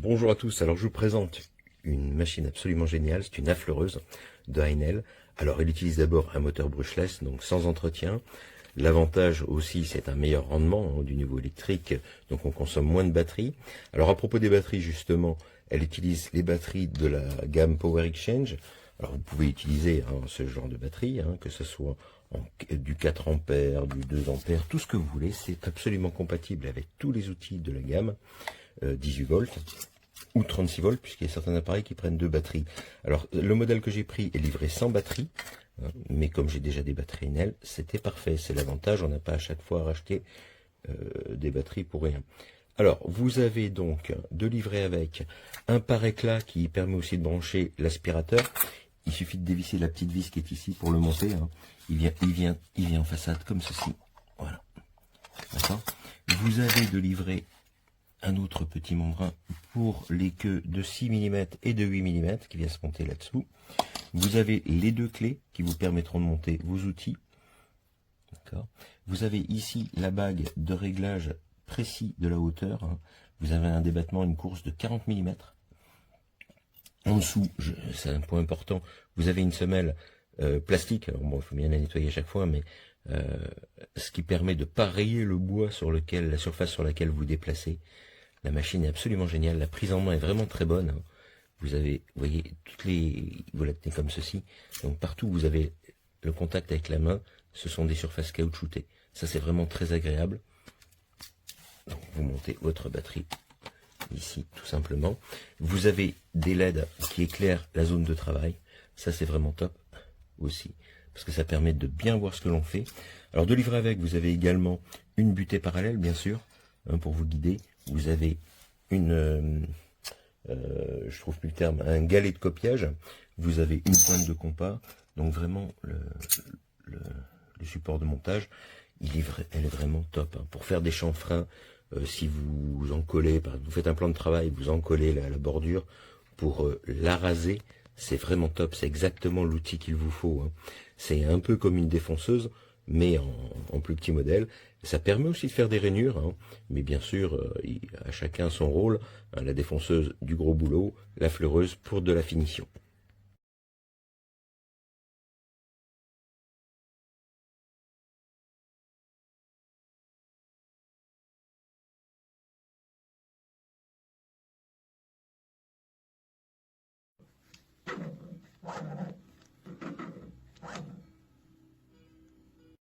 Bonjour à tous, alors je vous présente une machine absolument géniale, c'est une affleureuse de Heinel. Alors elle utilise d'abord un moteur brushless, donc sans entretien. L'avantage aussi, c'est un meilleur rendement du niveau électrique, donc on consomme moins de batterie. Alors à propos des batteries, justement, elle utilise les batteries de la gamme Power Exchange. Alors vous pouvez utiliser ce genre de batterie, que ce soit du 4 ampères, du 2 ampères, tout ce que vous voulez, c'est absolument compatible avec tous les outils de la gamme 18 volts ou 36 volts, puisqu'il y a certains appareils qui prennent deux batteries. Alors le modèle que j'ai pris est livré sans batterie, mais comme j'ai déjà des batteries Enel, c'était parfait. C'est l'avantage, on n'a pas à chaque fois à racheter des batteries pour rien. Alors, vous avez donc de livrer avec un pare-éclat qui permet aussi de brancher l'aspirateur. Il suffit de dévisser la petite vis qui est ici pour le monter. Il vient en façade comme ceci. Voilà. D'accord. Vous avez de livrer un autre petit membrin pour les queues de 6 mm et de 8 mm qui vient se monter là-dessous. Vous avez les deux clés qui vous permettront de monter vos outils. Vous avez ici la bague de réglage précis de la hauteur. Vous avez un débattement, une course de 40 mm. En dessous, c'est un point important, vous avez une semelle plastique. Alors bon, il faut bien la nettoyer à chaque fois, mais ce qui permet de ne pas rayer le bois sur lequel, la surface sur laquelle vous déplacez. La machine est absolument géniale, la prise en main est vraiment très bonne. Vous avez, vous voyez, vous la tenez comme ceci. Donc partout où vous avez le contact avec la main, ce sont des surfaces caoutchoutées. Ça, c'est vraiment très agréable. Donc vous montez votre batterie ici, tout simplement. Vous avez des LED qui éclairent la zone de travail. Ça, c'est vraiment top aussi, parce que ça permet de bien voir ce que l'on fait. Alors de livrer avec, vous avez également une butée parallèle, bien sûr, pour vous guider. Vous avez une, je trouve plus le terme, un galet de copiage. Vous avez une pointe de compas. Donc vraiment, le support de montage, elle est vraiment top. Pour faire des chanfreins, si vous en collez, vous faites un plan de travail, vous en collez la bordure pour la raser, c'est vraiment top. C'est exactement l'outil qu'il vous faut. C'est un peu comme une défonceuse, mais en plus petit modèle. Ça permet aussi de faire des rainures, mais bien sûr, à chacun son rôle. La défonceuse du gros boulot, la fleureuse pour de la finition.